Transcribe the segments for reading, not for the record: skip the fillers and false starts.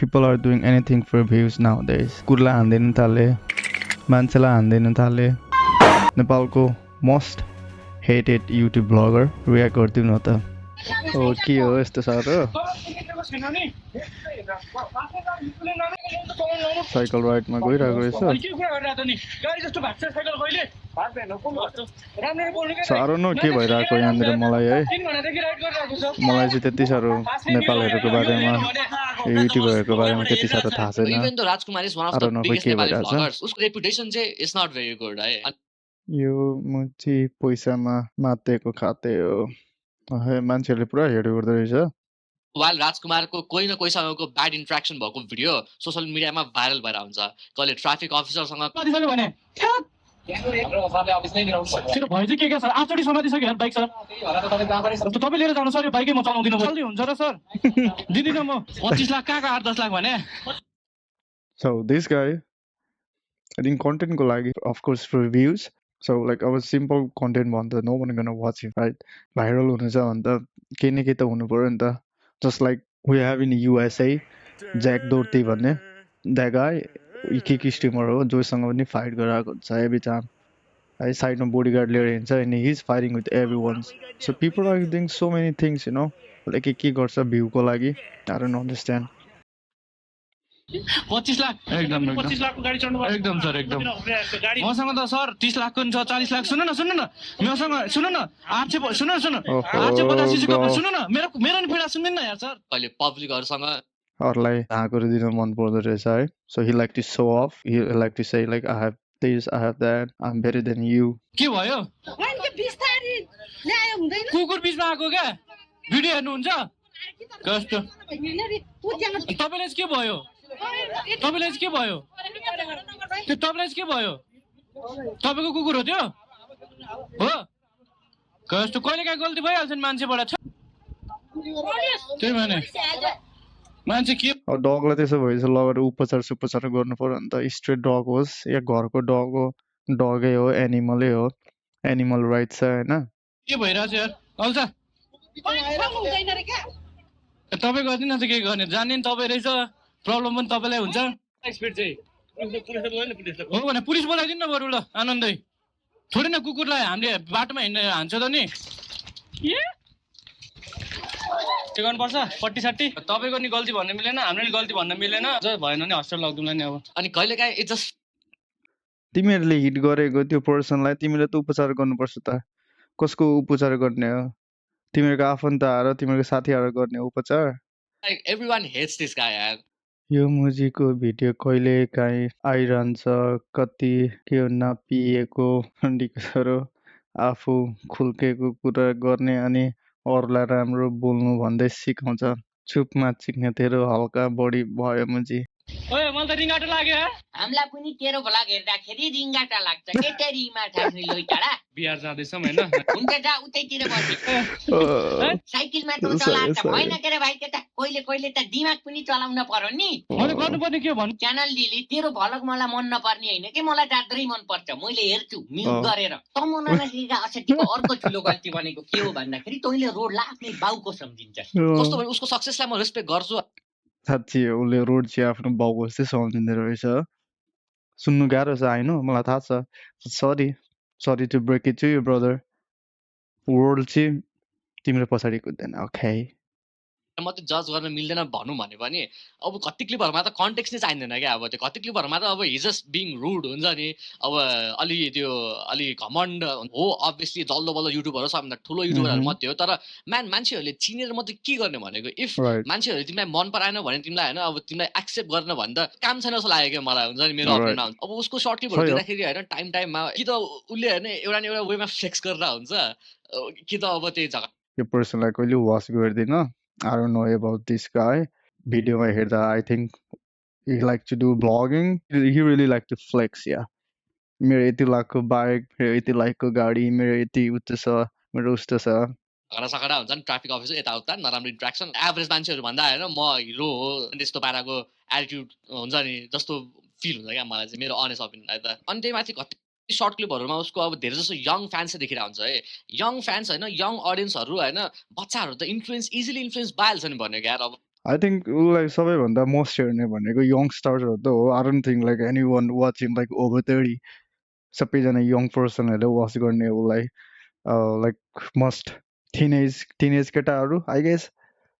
People are doing anything for views nowadays. Kurla हान्दिन थाले, मान्छेलाई हान्दिन थाले. नेपालको most hated YouTube bagger react गरिदिनु न त. ओ के हो यस्तो साह्रो? साइकल राइडमा गइरहेको रहेछ. साह्रो न के भइरहेको यहाँनिर मलाई है. मलाई चाहिँ त्यति साह्रो नेपालहरूको बारेमा युट्युबरहरूको बारेमा त्यति साह्रो थाहा छैन. Even though Rajkumar is one of the biggest Nepali vloggers, उसको reputation चाहिँ is not very good है. यो मुची पैसामा मातेको खाते हो. मान्छेहरूले पुरा हेड गर्दो रहेछ. While राजकुमारको कोही न कोहीसँगको ब्याड इन्ट्र्याक्सन भएको भिडियो सोशल मिडियामा भाइरल भएर हुन्छ. कहिले ट्राफिक अफिसरसँग तेरो भयो चाहिँ के सर आठचोटि समातिसक्यो यार बाइक सर तपाईँ लिएर जानु सर यो बाइकै म चलाउँदिनँ जल्दी हुन्छ र सर दिदिनँ म 25 लाख कहाँको 8-10 लाख भने. So this guy, I think content को लागि of course for views. So like अब simple content भन्दा no one gonna watch it, right? Viral हुनु छ भन्दा केही न केही त हुनु पर्यो नि त. Just like we have in USA, Jack Dorsey भन्ने, that guy के स्ट्रिमर हो जोसँग पनि फाइट गरिरहेको हुन्छ every time. है साइडमा बोडीगार्ड लिएर हिँड्छ and he's fighting with everyone. So people are doing so many things, you know. Like के गर्छ भ्यूको लागि. I don't understand. 25 लाख एकदम 25 लाखको गाडी चढ्नु पर्छ एकदम सर एकदम मसँग त सर 30 लाखको नि छ 40 लाख सुन्नु न मसँग सुन्नु न 800 सुन्नु 850 सीसी को सुन्नु न मेरो नि पीडा सुन्दिन न यार सर. कहिले पब्लिकहरुसँग अरूलाई धाकहरू दिन मन पर्दो रहेछ है. So he like to show off. He like to say like I have this, I have that. I'm better than you. के भयो कुकुर बिचमा आको क्या भिडियो हेर्नुहुन्छ कस्तो तपाईलाई के भयो तपाईलाई के भयो तपाईको कुकुर हो त्यो हो कस्तो कहिले काहीँ गल्ती भइहाल्छ नि मान्छेबाट त्यही भने मान्छे के डगलाई त्यसो भएछ लगेर उपचार गर्नु पर्यो नि त. स्ट्रेट डग होस् या घरको डग हो, डगै हो, एनिमलै हो, एनिमल राइट्स छ हैन. के भइराछ यार अल्छ तपाईँ गर्दिन त के गर्ने जान्ने नि तपाईँ रहेछ प्रब्लम पनि तपाईलाई हुन्छ. स्पिड चाहिँ हो भने पुलिस बोलाइदिनु न बरु ल आनन्दै थोरै न कुकुरलाई हामीले बाटोमा हिँड्ने हान्छ त नि के गर्नुपर्छ 40-60 तपाईँको नि गल्ती भन्न मिलेन हाम्रो नि गल्ती भन्न मिलेन भएन नि हस्पिटल लगिदिउँला नि. अब अनि कहिलेकाहीँ इट जस्ट तिमीहरूले हिट गरेको त्यो पर्सनलाई तिमीले त उपचार गर्नुपर्छ त. कसको उपचार गर्ने हो? तिमीहरूको आफन्तहरू तिमीहरूको साथीहरू गर्ने उपचार. like everyone hates this guy यार. यो मुजीको भिडियो कहिले काहीँ आइरहन्छ. कति के हो नपिएको डिकसरो आफू खुल्केको कुरा गर्ने अनि अरूलाई राम्रो बोल्नु भन्दै सिकाउँछ. चुपमा चिक्ने तेरो हल्का बढी भयो मुजी. ओए मलाई त रिङ्गाटो लाग्यो हामीलाई पनि तेरो भला हेर्दाखेरि रिङ्गाटा लाग्छ केटरीमा ठान्ने लोइटाडा बिहार जाँदैछौँ हैन हुन्छ जा उतैतिर बसी साइकलमा त चलाएर त भएन के रे भाइ त्यता कहिले त दिमाग पनि चलाउन पर्यो नि. मैले गर्नुपर्ने के भन्नु च्यानल दिली तेरो भलक मलाई मन नपर्ने हैन के मलाई जात्रै मन पर्छ मैले हेर्छु म्युट गरेर तमुनामा सिका असटिको अर्को ठुलो गल्ती भनेको के हो भन्दाखेरि तैले रोडलाई आफ्नै बाउको सम्झिन्छस्. कस्तो भने उसको सक्सेसलाई म रेस्पेक्ट गर्छु. साँच्ची उसले रोड चाहिँ आफ्नो बाउको जस्तै सम्झिँदो रहेछ. सुन्नु गाह्रो छ होइन मलाई थाहा छ. Sorry to break it to you brother. World चाहिँ तिम्रो पछाडि कुद्दैन. ओके मात्रै जज गर्न मिल्दैन भनौँ भने पनि अब कति क्लिपहरूमा त कन्टेक्स्ट नै चाहिँदैन क्या. अब त्यो कति क्लिपहरूमा त अब हिज जस्ट बिङ रुड हुन्छ नि. अब अलि घमण्ड हो अभियसली जल्दो बल्दो युट्युबहरू सबभन्दा ठुलो युट्युबरहरू मात्रै हो. तर मान्छेहरूले चिनेर मात्रै के गर्ने भनेको इफ मान्छेहरूले तिमीलाई मन पराएन भने तिमीलाई होइन अब तिमीलाई एक्सेप्ट गर्न भन्दा काम छैन जस्तो लाग्यो क्या मलाई. हुन्छ नि मेरो अपिनियनमा. अब उसको सर्ट क्लिपहरू देख्दाखेरि होइन टाइममा कि त उसले होइन एउटा वेमा फ्लेक्स गरेर हुन्छ कि त अब त्यही जग्गा यो पर्सनलाई कहिले वाच गर्दिन. I don't know about this guy. Video I heard that I think he like to do vlogging. He really like to flex, yeah. मेरो यति लाखको बाइक, मेरो यति लाखको गाडी, मेरो यति उच्च छ, मेरो उस्तो छ. झगडा हुन्छ नि ट्राफिक अफिसर यताउता नराम्रो इन्ट्रेक्सन एभरेज मान्छेहरू भन्दा होइन म हिरो हो त्यस्तो पाराको एटिट्युड हुन्छ नि जस्तो फिल हुन्छ क्या मलाई चाहिँ मेरो अनेस्ट ओपिनियन त. अनि त्यही माथि कति सर्ट क्लिपहरूमा उसको अब धेरै जस्तो यङ फ्यान्स देखिरहेको हुन्छ है. यङ फ्यान्स होइन यङ अडियन्सहरू होइन बच्चाहरू त इजिली इन्फ्लुएन्स भइहाल्छ नि भनेको यार. अब I think like सबैभन्दा most हेर्ने भनेको youngsters त हो. I don't think like anyone watching like over 30. सबैजना young personहरूले watch गर्ने उसलाई like must teenage केटाहरू I guess.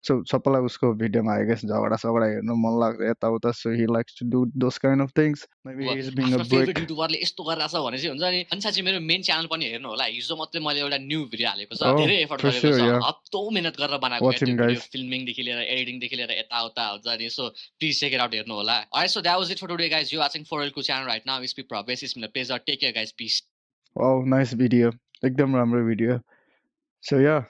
So सबैलाई उसको भिडियोमा I guess झगडा सगडा हेर्नु मन लाग्छ यताउता. So he likes to do those kind of things. Maybe अब he's being a आफ्नो फेभरेट brick. युट्युबरले यस्तो गरिरहेछ भने चाहिँ हुन्छ नि अनि साँच्चै मेरो मेन च्यानल पनि हेर्नु होला हिजो मात्रै मैले एउटा न्यू भिडियो हालेको छ Oh, धेरै एफर्ट for गरेको sure, छ yeah. हप्तौ मेहनत गरेर बनाएको Watch क्या him, त्यो भिडियो guys. फिल्मिङदेखि लिएर एडिटिङदेखि लिएर यताउता हुन्छ नि so please check it out हेर्नु होला alright so that was it for today guys you watching 4L channel right now it's be Pravesh it's been a pleasure take care guys peace Oh, nice video. एकदम राम्रो video. So yeah.